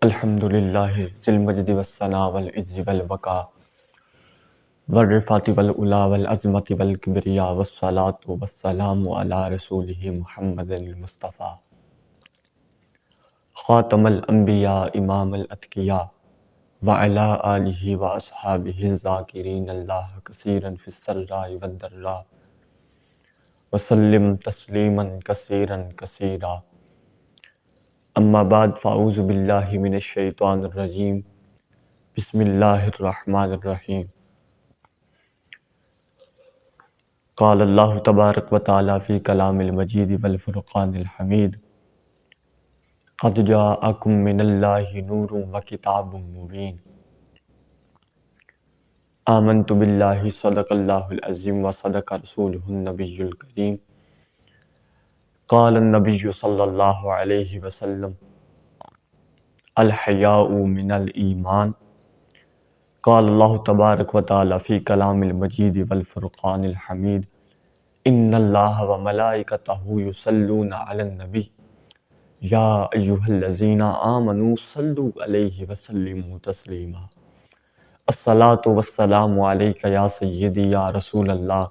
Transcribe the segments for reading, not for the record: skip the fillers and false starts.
الحمد للہ ذی المجد والثناء والعز والبقاء والرفعة والعلا والعظمة والکبریاء والصلاة والسلام علی رسولہ محمد المصطفیٰ خاتم الانبیاء امام الاتقیاء وعلی آلہ واصحابہ الذاکرین اللہ کثیرا فی السراء والضراء وسلم تسلیما کثیرا کثیرا اما بعد فاعوذ باللہ من الشیطان الرجیم بسم اللہ الرحمن الرحیم قال اللہ تبارک و تعالی فی کلام المجید والفرقان الحمید قد جاءکم من اللہ نور و کتاب مبین آمنت باللہ صدق اللہ العظیم و صدق رسولہ النبی الکریم قال النبی صلی اللہ علیہ وسلم الحیاء من الایمان قال اللہ تبارک و تعالی فی کلام المجید والفرقان الحمید ان اللہ و ملائکتہ یصلون علی النبی یا ایہا الذین آمنوا صلوا علیہ وسلموا تسلیما الصلاۃ والسلام علیک یا سیدی یا رسول اللہ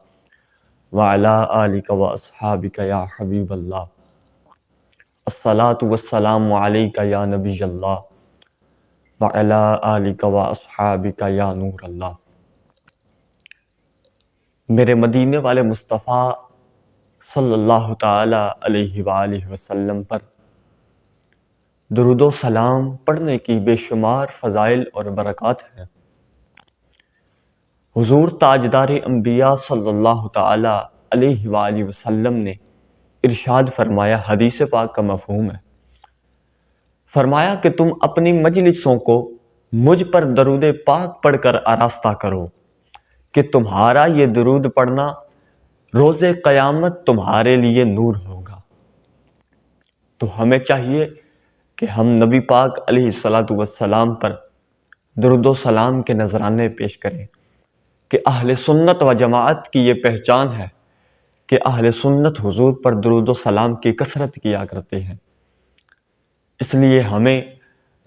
وعلی آلک و اصحابک یا حبیب اللہ الصلاۃ والسلام علیک یا نبی اللہ وعلی آلک و اصحابک یا نور اللہ۔ میرے مدینے والے مصطفیٰ صلی اللہ تعالی علیہ وآلہ وسلم پر درود و سلام پڑھنے کی بے شمار فضائل اور برکات ہیں۔ حضور تاجدار انبیاء صلی اللہ تعالی علیہ وآلہ وسلم نے ارشاد فرمایا، حدیث پاک کا مفہوم ہے، فرمایا کہ تم اپنی مجلسوں کو مجھ پر درود پاک پڑھ کر آراستہ کرو کہ تمہارا یہ درود پڑھنا روز قیامت تمہارے لیے نور ہوگا۔ تو ہمیں چاہیے کہ ہم نبی پاک علیہ السلام پر درود و سلام کے نذرانے پیش کریں کہ اہل سنت و جماعت کی یہ پہچان ہے کہ اہل سنت حضور پر درود و سلام کی کثرت کیا کرتے ہیں۔ اس لیے ہمیں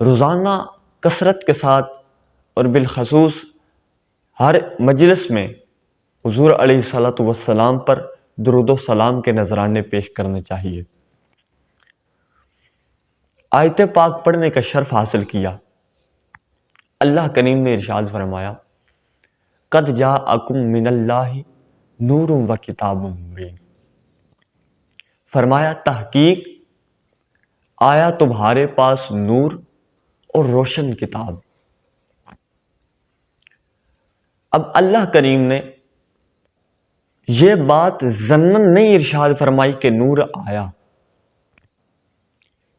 روزانہ کثرت کے ساتھ اور بالخصوص ہر مجلس میں حضور علیہ السلام پر درود و سلام کے نذرانے پیش کرنے چاہیے۔ آیت پاک پڑھنے کا شرف حاصل کیا۔ اللہ کریم نے ارشاد فرمایا، قد جاءکم من اللہ نور و کتاب مبین، فرمایا تحقیق آیا تمہارے پاس نور اور روشن کتاب۔ اب اللہ کریم نے یہ بات ظنن نہیں ارشاد فرمائی کہ نور آیا،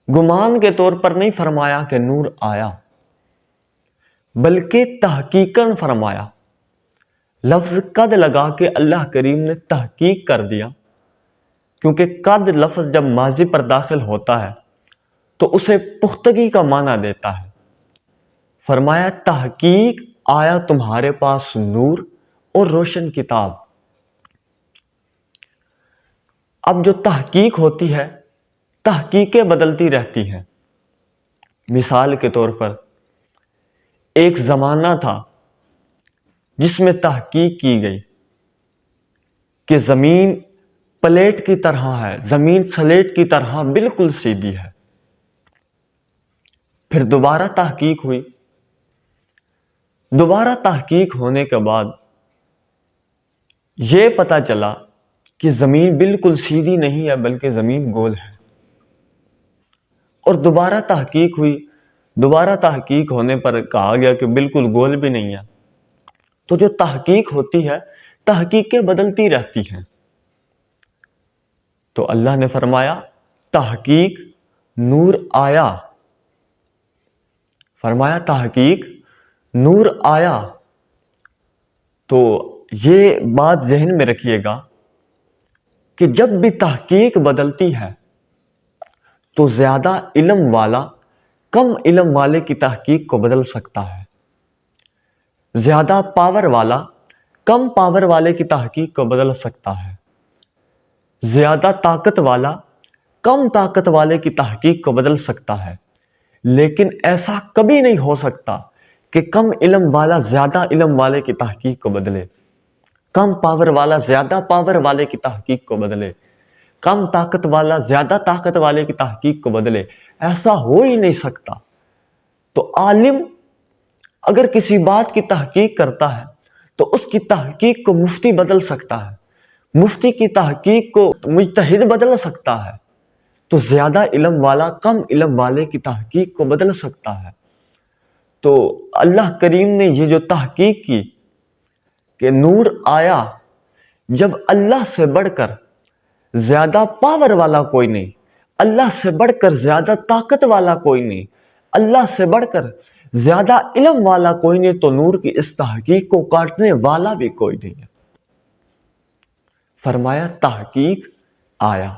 گمان کے طور پر نہیں فرمایا کہ نور آیا، بلکہ تحقیقاً فرمایا۔ لفظ قد لگا کے اللہ کریم نے تحقیق کر دیا، کیونکہ قد لفظ جب ماضی پر داخل ہوتا ہے تو اسے پختگی کا معنی دیتا ہے۔ فرمایا تحقیق آیا تمہارے پاس نور اور روشن کتاب۔ اب جو تحقیق ہوتی ہے، تحقیقیں بدلتی رہتی ہیں۔ مثال کے طور پر ایک زمانہ تھا جس میں تحقیق کی گئی کہ زمین پلیٹ کی طرح ہے، زمین سلیٹ کی طرح بالکل سیدھی ہے۔ پھر دوبارہ تحقیق ہوئی، دوبارہ تحقیق ہونے کے بعد یہ پتہ چلا کہ زمین بالکل سیدھی نہیں ہے بلکہ زمین گول ہے۔ اور دوبارہ تحقیق ہوئی، دوبارہ تحقیق ہونے پر کہا گیا کہ بالکل گول بھی نہیں ہے۔ تو جو تحقیق ہوتی ہے، تحقیقیں بدلتی رہتی ہیں۔ تو اللہ نے فرمایا تحقیق نور آیا، فرمایا تحقیق نور آیا۔ تو یہ بات ذہن میں رکھیے گا کہ جب بھی تحقیق بدلتی ہے تو زیادہ علم والا کم علم والے کی تحقیق کو بدل سکتا ہے، زیادہ پاور والا کم پاور والے کی تحقیق کو بدل سکتا ہے، زیادہ طاقت والا کم طاقت والے کی تحقیق کو بدل سکتا ہے۔ لیکن ایسا کبھی نہیں ہو سکتا کہ کم علم والا زیادہ علم والے کی تحقیق کو بدلے، کم پاور والا زیادہ پاور والے کی تحقیق کو بدلے، کم طاقت والا زیادہ طاقت والے کی تحقیق کو بدلے۔ ایسا ہو ہی نہیں سکتا۔ تو عالم اگر کسی بات کی تحقیق کرتا ہے تو اس کی تحقیق کو مفتی بدل سکتا ہے، مفتی کی تحقیق کو مجتہد بدل سکتا ہے، تو زیادہ علم والا کم علم والے کی تحقیق کو بدل سکتا ہے۔ تو اللہ کریم نے یہ جو تحقیق کی کہ نور آیا، جب اللہ سے بڑھ کر زیادہ پاور والا کوئی نہیں، اللہ سے بڑھ کر زیادہ طاقت والا کوئی نہیں، اللہ سے بڑھ کر زیادہ علم والا کوئی نہیں، تو نور کی اس تحقیق کو کاٹنے والا بھی کوئی نہیں ہے۔ فرمایا تحقیق آیا۔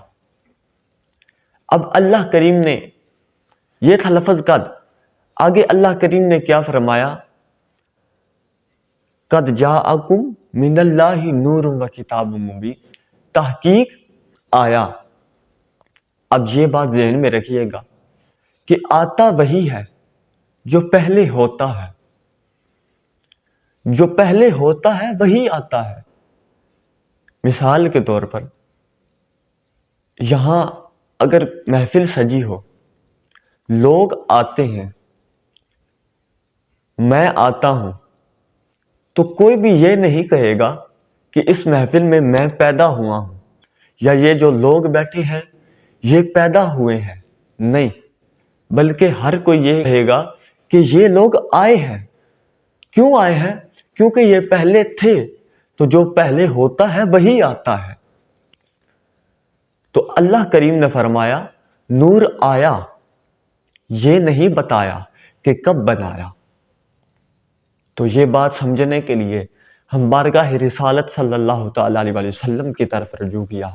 اب اللہ کریم نے، یہ تھا لفظ قد، آگے اللہ کریم نے کیا فرمایا؟ قد جاءکم من اللہ نور و کتاب مبین، تحقیق آیا۔ اب یہ بات ذہن میں رکھیے گا کہ آتا وہی ہے جو پہلے ہوتا ہے، جو پہلے ہوتا ہے وہی آتا ہے۔ مثال کے طور پر یہاں اگر محفل سجی ہو، لوگ آتے ہیں، میں آتا ہوں، تو کوئی بھی یہ نہیں کہے گا کہ اس محفل میں پیدا ہوا ہوں، یا یہ جو لوگ بیٹھے ہیں یہ پیدا ہوئے ہیں، نہیں، بلکہ ہر کوئی یہ کہے گا کہ یہ لوگ آئے ہیں۔ کیوں آئے ہیں؟ کیونکہ یہ پہلے تھے، تو جو پہلے ہوتا ہے وہی آتا ہے۔ تو اللہ کریم نے فرمایا نور آیا، یہ نہیں بتایا کہ کب بنایا۔ تو یہ بات سمجھنے کے لیے ہم بارگاہ رسالت صلی اللہ تعالیٰ علیہ وسلم کی طرف رجوع کیا۔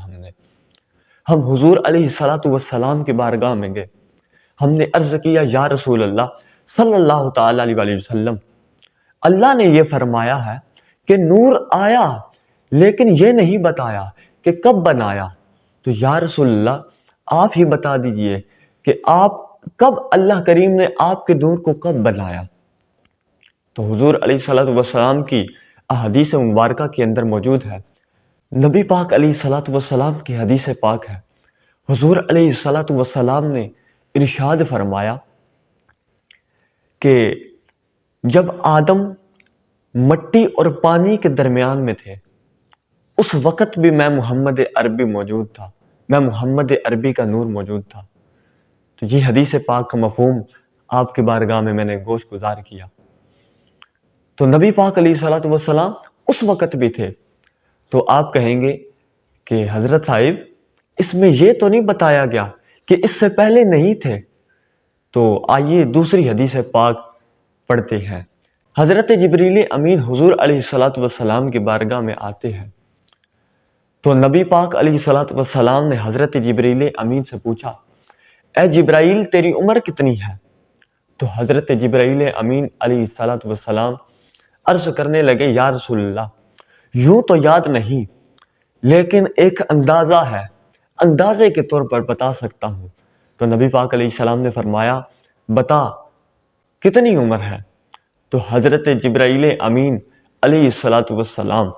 ہم حضور علیہ الصلوۃ والسلام کی بارگاہ میں گئے، ہم نے عرض کیا یا رسول اللہ صلی اللہ تعالیٰ علیہ وسلم، اللہ نے یہ فرمایا ہے کہ نور آیا، لیکن یہ نہیں بتایا کہ کب بنایا۔ تو یا رسول اللہ آپ ہی بتا دیجئے کہ آپ کب، اللہ کریم نے آپ کے نور کو کب بنایا۔ تو حضور علیہ الصلوۃ والسلام کی احادیث مبارکہ کے اندر موجود ہے، نبی پاک علیہ الصلوۃ والسلام کی حدیث پاک ہے، حضور علیہ الصلوۃ والسلام نے ارشاد فرمایا کہ جب آدم مٹی اور پانی کے درمیان میں تھے، اس وقت بھی میں محمد عربی موجود تھا، میں محمد عربی کا نور موجود تھا۔ تو یہ حدیث پاک کا مفہوم آپ کی بارگاہ میں نے گوش گزار کیا۔ تو نبی پاک علیہ الصلوۃ والسلام اس وقت بھی تھے۔ تو آپ کہیں گے کہ حضرت صاحب اس میں یہ تو نہیں بتایا گیا کہ اس سے پہلے نہیں تھے۔ تو آئیے دوسری حدیث پاک پڑھتے ہیں۔ حضرت جبریل امین حضور علیہ الصلوۃ والسلام کی بارگاہ میں آتے ہیں، تو نبی پاک علیہ الصلوۃ والسلام نے حضرت جبریل امین سے پوچھا، اے جبرائیل تیری عمر کتنی ہے؟ تو حضرت جبرائیل امین علیہ الصلوۃ والسلام عرض کرنے لگے، یا رسول اللہ یوں تو یاد نہیں، لیکن ایک اندازہ ہے، اندازے کے طور پر بتا سکتا ہوں۔ تو نبی پاک علیہ السلام نے فرمایا بتا کتنی عمر ہے؟ تو حضرت جبرائیل امین علیہ الصلوۃ والسلام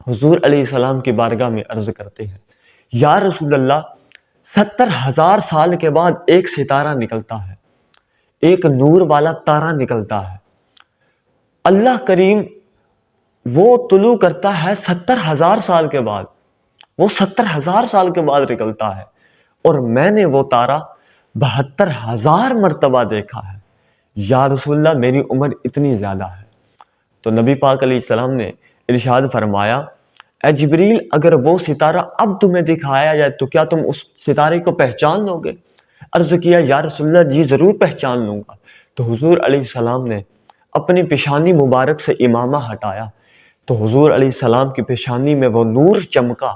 حضور علیہ السلام کی بارگاہ میں عرض کرتے ہیں، یا رسول اللہ 70,000 سال کے بعد ایک ستارہ نکلتا ہے، ایک نور والا تارہ نکلتا ہے، اللہ کریم وہ طلوع کرتا ہے 70,000 سال کے بعد، وہ 70,000 سال کے بعد نکلتا ہے، اور میں نے وہ تارہ 72,000 مرتبہ دیکھا ہے۔ یا رسول اللہ میری عمر اتنی زیادہ ہے۔ تو نبی پاک علیہ السلام نے ارشاد فرمایا، اے جبریل اگر وہ ستارہ اب تمہیں دکھایا جائے تو کیا تم اس ستارے کو پہچان لو گے؟ عرض کیا یا رسول اللہ جی ضرور پہچان لوں گا۔ تو حضور علیہ السلام نے اپنی پیشانی مبارک سے امامہ ہٹایا، تو حضور علیہ السلام کی پیشانی میں وہ نور چمکا۔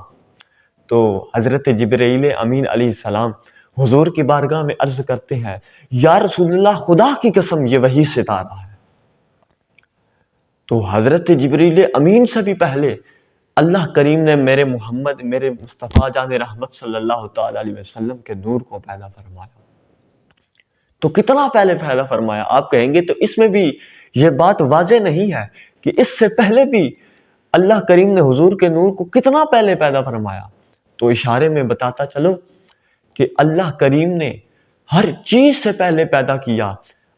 تو حضرت جبرائیل امین علیہ السلام حضور کی بارگاہ میں عرض کرتے ہیں، یا رسول اللہ خدا کی قسم یہ وہی ستارہ ہے۔ تو حضرت جبرائیل امین سے بھی پہلے اللہ کریم نے میرے محمد، میرے مصطفیٰ جان رحمت صلی اللہ تعالیٰ علیہ وسلم کے نور کو پیدا فرمایا۔ تو کتنا پہلے پیدا فرمایا؟ آپ کہیں گے تو اس میں بھی یہ بات واضح نہیں ہے کہ اس سے پہلے بھی اللہ کریم نے حضور کے نور کو کتنا پہلے پیدا فرمایا؟ تو اشارے میں بتاتا چلو کہ اللہ کریم نے ہر چیز سے پہلے پیدا کیا۔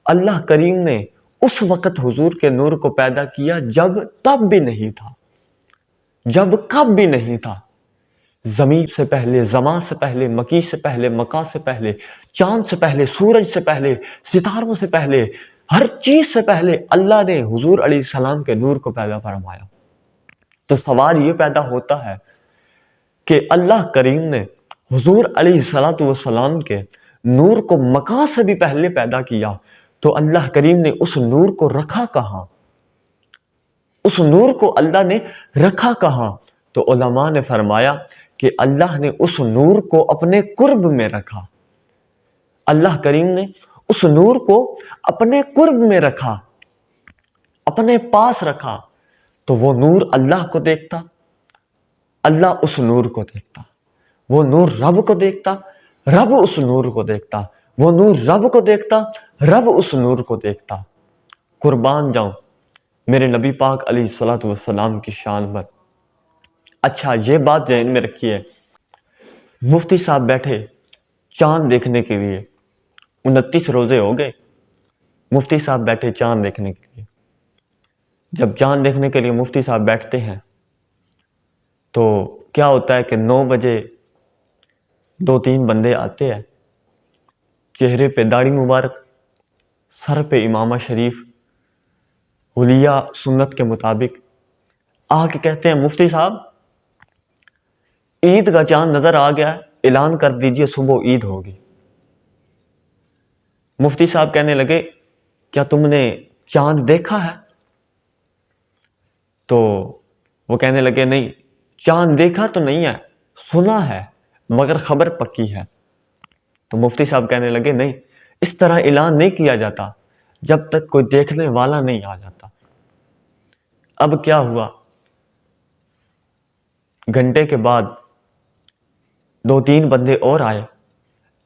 اللہ کریم نے اس وقت حضور کے نور کو پیدا کیا جب تب بھی نہیں تھا، جب کب بھی نہیں تھا، زمین سے پہلے، زمان سے پہلے، مکی سے پہلے، مکان سے پہلے، چاند سے پہلے، سورج سے پہلے، ستاروں سے پہلے، ہر چیز سے پہلے اللہ نے حضور علیہ السلام کے نور کو پیدا فرمایا۔ تو سوال یہ پیدا ہوتا ہے کہ اللہ کریم نے حضور علیہ السلام کے نور کو مکان سے بھی پہلے پیدا کیا، تو اللہ کریم نے اس نور کو رکھا کہاں؟ اس نور کو اللہ نے رکھا کہاں؟ تو علماء نے فرمایا کہ اللہ نے اس نور کو اپنے قرب میں رکھا۔ اللہ کریم نے اس نور کو اپنے قرب میں رکھا، اپنے پاس رکھا، تو وہ نور اللہ کو دیکھتا، اللہ اس نور کو دیکھتا، وہ نور رب کو دیکھتا، رب اس نور کو دیکھتا، وہ نور رب کو دیکھتا، رب اس نور کو دیکھتا۔ قربان جاؤں میرے نبی پاک علیہ الصلوۃ والسلام کی شان پر۔ اچھا یہ بات ذہن میں رکھیے، مفتی صاحب بیٹھے چاند دیکھنے کے لیے، 29 روزے ہو گئے، مفتی صاحب بیٹھے چاند دیکھنے کے لیے۔ جب چاند دیکھنے کے لیے مفتی صاحب بیٹھتے ہیں تو کیا ہوتا ہے کہ 9 بجے 2-3 بندے آتے ہیں، چہرے پہ داڑھی مبارک، سر پہ امامہ شریف، حلیہ سنت کے مطابق، آ کے کہتے ہیں مفتی صاحب عید کا چاند نظر آ گیا ہے، اعلان کر دیجئے صبح عید ہوگی۔ مفتی صاحب کہنے لگے کیا تم نے چاند دیکھا ہے؟ تو وہ کہنے لگے نہیں، چاند دیکھا تو نہیں ہے، سنا ہے مگر خبر پکی ہے۔ تو مفتی صاحب کہنے لگے نہیں، اس طرح اعلان نہیں کیا جاتا جب تک کوئی دیکھنے والا نہیں آ جاتا۔ اب کیا ہوا، گھنٹے کے بعد 2-3 بندے اور آئے،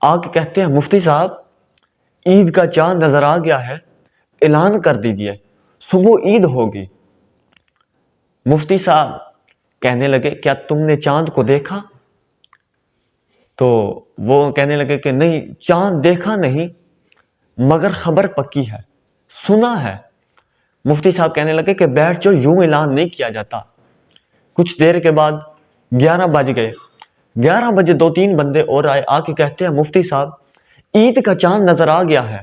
آ کے کہتے ہیں مفتی صاحب عید کا چاند نظر آ گیا ہے، اعلان کر دیجئے صبح عید ہوگی۔ مفتی صاحب کہنے لگے کیا تم نے چاند کو دیکھا؟ تو وہ کہنے لگے کہ نہیں، چاند دیکھا نہیں مگر خبر پکی ہے، سنا ہے۔ مفتی صاحب کہنے لگے کہ بیٹھ جو، یوں اعلان نہیں کیا جاتا۔ کچھ دیر کے بعد 11 بج گئے، 11 بجے 2-3 بندے اور آئے، آ کے کہتے ہیں مفتی صاحب عید کا چاند نظر آ گیا ہے،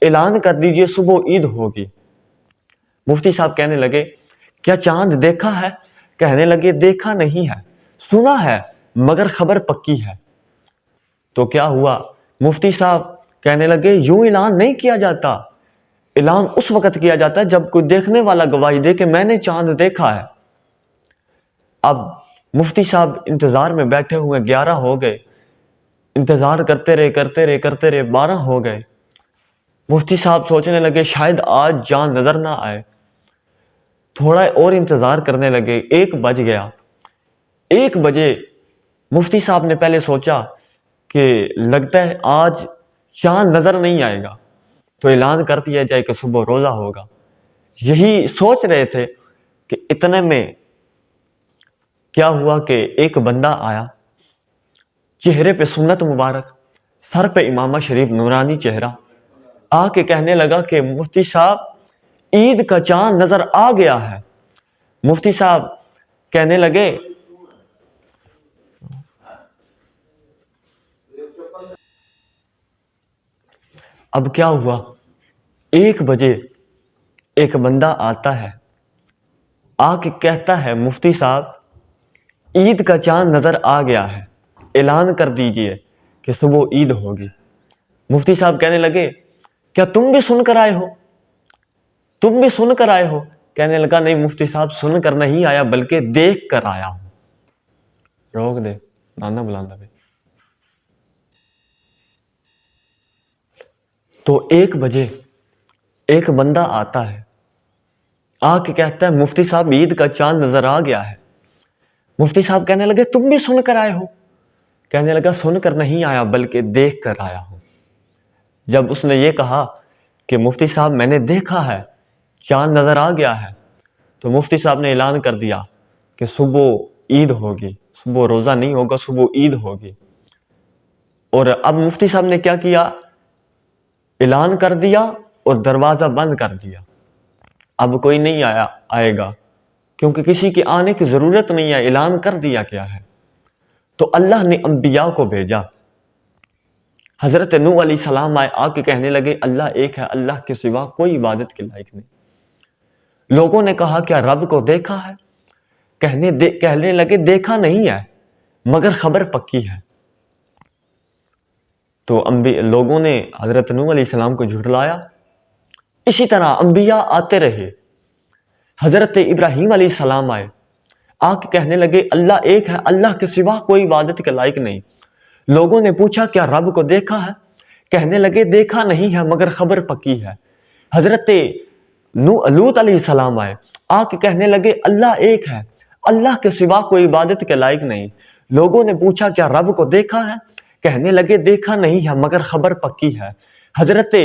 اعلان کر دیجئے صبح عید ہوگی۔ مفتی صاحب کہنے لگے کیا چاند دیکھا ہے؟ کہنے لگے دیکھا نہیں ہے، سنا ہے مگر خبر پکی ہے۔ تو کیا ہوا، مفتی صاحب کہنے لگے یوں اعلان نہیں کیا جاتا، اعلان اس وقت کیا جاتا ہے جب کوئی دیکھنے والا گواہی دے کہ میں نے چاند دیکھا ہے۔ اب مفتی صاحب انتظار میں بیٹھے ہوئے، 11 ہو گئے، انتظار کرتے رہے 12 ہو گئے۔ مفتی صاحب سوچنے لگے شاید آج چاند نظر نہ آئے، تھوڑا اور انتظار کرنے لگے، 1 بج گیا۔ 1 بجے مفتی صاحب نے پہلے سوچا کہ لگتا ہے آج چاند نظر نہیں آئے گا، تو اعلان کر دیا جائے کہ صبح روزہ ہوگا۔ یہی سوچ رہے تھے کہ اتنے میں کیا ہوا کہ ایک بندہ آیا، چہرے پہ سنت مبارک، سر پہ امامہ شریف، نورانی چہرہ، آ کے کہنے لگا کہ مفتی صاحب عید کا چاند نظر آ گیا ہے۔ مفتی صاحب کہنے لگے اب کیا ہوا، 1 بجے ایک بندہ آتا ہے، آ کے کہتا ہے مفتی صاحب عید کا چاند نظر آ گیا ہے، اعلان کر دیجئے کہ صبح عید ہوگی۔ مفتی صاحب کہنے لگے کیا تم بھی سن کر آئے ہو؟ تم بھی سن کر آئے ہو؟ کہنے لگا نہیں مفتی صاحب، سن کر نہیں آیا بلکہ دیکھ کر آیا ہوں۔ روک دے، نانا بلانا بھی۔ تو 1 بجے ایک بندہ آتا ہے، آ کے کہتا ہے مفتی صاحب عید کا چاند نظر آ گیا ہے۔ مفتی صاحب کہنے لگے تم بھی سن کر آئے ہو؟ کہنے لگا سن کر نہیں آیا بلکہ دیکھ کر آیا ہوں۔ جب اس نے یہ کہا کہ مفتی صاحب میں نے دیکھا ہے، چاند نظر آ گیا ہے، تو مفتی صاحب نے اعلان کر دیا کہ صبح عید ہوگی، صبح روزہ نہیں ہوگا، صبح عید ہوگی۔ اور اب مفتی صاحب نے کیا کیا؟ اعلان کر دیا اور دروازہ بند کر دیا۔ اب کوئی نہیں آئے گا، کیونکہ کسی کے آنے کی ضرورت نہیں ہے، اعلان کر دیا کیا ہے۔ تو اللہ نے انبیاء کو بھیجا۔ حضرت نوح علیہ السلام آئے، آ کے کہنے لگے اللہ ایک ہے، اللہ کے سوا کوئی عبادت کے لائق نہیں۔ لوگوں نے کہا کیا رب کو دیکھا ہے؟ کہنے لگے دیکھا نہیں ہے مگر خبر پکی ہے۔ تو لوگوں نے حضرت نوح علیہ السلام کو جھٹلایا۔ اسی طرح انبیاء آتے رہے۔ حضرت ابراہیم علیہ السلام آئے، آ کے کہنے لگے اللہ ایک ہے، اللہ کے سوا کوئی عبادت کے لائق نہیں۔ لوگوں نے پوچھا کیا رب کو دیکھا ہے؟ کہنے لگے دیکھا نہیں ہے مگر خبر پکی ہے۔ حضرت لوط علیہ السلام آئے، آ کے کہنے لگے اللہ ایک ہے، اللہ کے سوا کوئی عبادت کے لائق نہیں۔ لوگوں نے پوچھا کیا رب کو دیکھا ہے؟ کہنے لگے دیکھا نہیں ہے مگر خبر پکی ہے۔ حضرت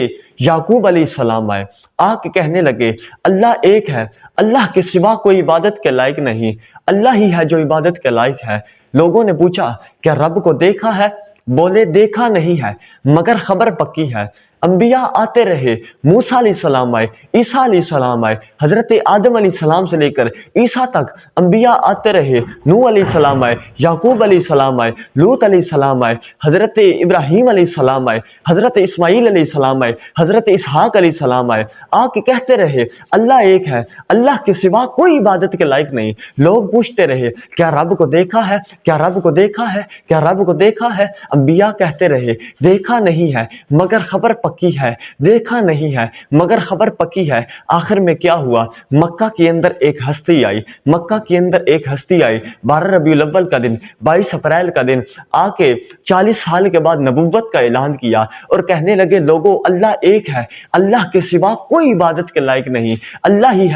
یعقوب علیہ السلام آئے، آ کے کہنے لگے اللہ ایک ہے، اللہ کے سوا کوئی عبادت کے لائق نہیں، اللہ ہی ہے جو عبادت کے لائق ہے۔ لوگوں نے پوچھا کیا رب کو دیکھا ہے؟ بولے دیکھا نہیں ہے مگر خبر پکی ہے۔ انبیاء آتے رہے، موسیٰ علیہ السلام آئے، عیسیٰ علیہ السلام آئے، حضرت آدم علیہ السلام سے لے کر عیسیٰ تک انبیاء آتے رہے۔ نوح علیہ السلام آئے، یعقوب علیہ السلام آئے، لوط علیہ السلام آئے، حضرت ابراہیم علیہ السلام آئے، حضرت اسماعیل علیہ السلام آئے، حضرت اسحاق علیہ السلام آئے، آ کے کہتے رہے اللہ ایک ہے، اللہ کے سوا کوئی عبادت کے لائق نہیں۔ لوگ پوچھتے رہے کیا رب کو دیکھا ہے؟ کیا رب کو دیکھا ہے؟ کیا رب کو دیکھا ہے؟ انبیاء کہتے رہے دیکھا نہیں ہے مگر خبر پکی ہے، دیکھا نہیں ہے مگر خبر پکی ہے۔ آخر میں کیا ہوا؟ مکہ کے اندر ایک ہستی آئی، مکہ کے اندر ایک ہستی آئی 12 ربیع الاول کا دن، 22 اپریل کا دن، آ کے 40 سال کے بعد نبوت کا اعلان کیا اور کہنے لگے لوگوں اللہ ایک ہے، اللہ کے سوا کوئی عبادت کے لائق نہیں، اللہ ہی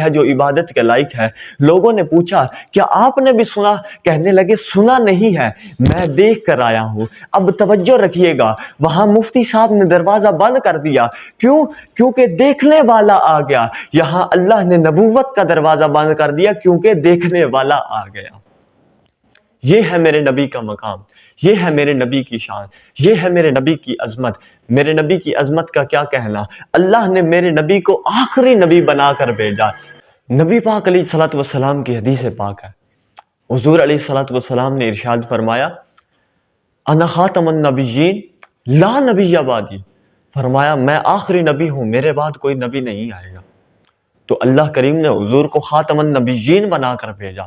ہے جو عبادت کے لائق ہے۔ لوگوں نے پوچھا کیا آپ نے بھی سنا؟ کہنے لگے سنا نہیں ہے، میں دیکھ کر آیا ہوں۔ اب توجہ رکھیے گا، وہاں مفتی صاحب نے دروازہ بند کر دیا، کیونکہ دیکھنے والا آ گیا۔ یہاں اللہ نے نبوت کا دروازہ بند کر دیا کیونکہ دیکھنے والا آ گیا۔ یہ ہے میرے نبی کا مقام، یہ ہے میرے نبی کی شان، یہ ہے میرے نبی کی عظمت۔ میرے نبی کی عظمت کا کیا کہنا؟ اللہ نے میرے نبی کو آخری نبی بنا کر بھیجا۔ نبی پاک علیہ الصلوۃ والسلام کی حدیث پاک ہے، حضور علیہ الصلوۃ والسلام نے ارشاد فرمایا انا خاتم النبیین لا نبی بعدی، فرمایا میں آخری نبی ہوں، میرے بعد کوئی نبی نہیں آئے گا۔ تو اللہ کریم نے حضور کو خاتم النبیین بنا کر بھیجا۔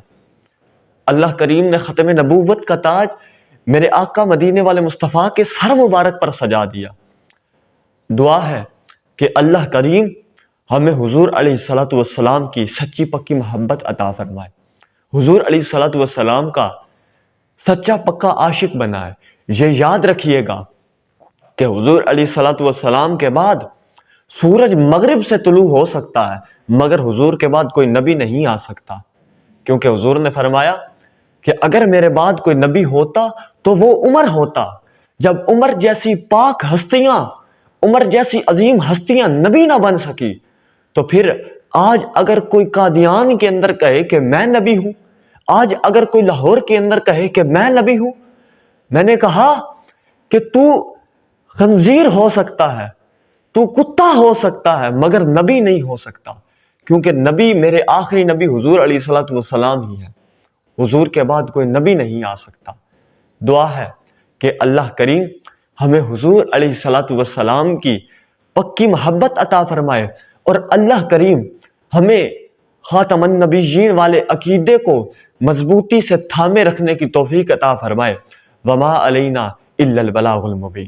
اللہ کریم نے ختم نبوت کا تاج میرے آقا مدینے والے مصطفیٰ کے سر مبارک پر سجا دیا۔ دعا ہے کہ اللہ کریم ہمیں حضور علیہ الصلوۃ والسلام کی سچی پکی محبت عطا فرمائے، حضور علیہ الصلوۃ والسلام کا سچا پکا عاشق بنائے۔ یہ یاد رکھیے گا کہ حضور علیہ الصلوۃ والسلام کے بعد سورج مغرب سے طلوع ہو سکتا ہے مگر حضور کے بعد کوئی نبی نہیں آ سکتا، کیونکہ حضور نے فرمایا کہ اگر میرے بعد کوئی نبی ہوتا تو وہ عمر ہوتا۔ جب عمر جیسی پاک ہستیاں، عمر جیسی عظیم ہستیاں نبی نہ بن سکی، تو پھر آج اگر کوئی قادیان کے اندر کہے کہ میں نبی ہوں، آج اگر کوئی لاہور کے اندر کہے کہ میں نبی ہوں، میں نے کہا کہ تو خنزیر ہو سکتا ہے، تو کتا ہو سکتا ہے مگر نبی نہیں ہو سکتا، کیونکہ نبی میرے آخری نبی حضور علیہ الصلوۃ والسلام ہی ہے، حضور کے بعد کوئی نبی نہیں آ سکتا۔ دعا ہے کہ اللہ کریم ہمیں حضور علیہ الصلوۃ والسلام کی پکی محبت عطا فرمائے اور اللہ کریم ہمیں خاتم النبیین والے عقیدے کو مضبوطی سے تھامے رکھنے کی توفیق عطا فرمائے۔ وما علینا الا البلاغ المبین۔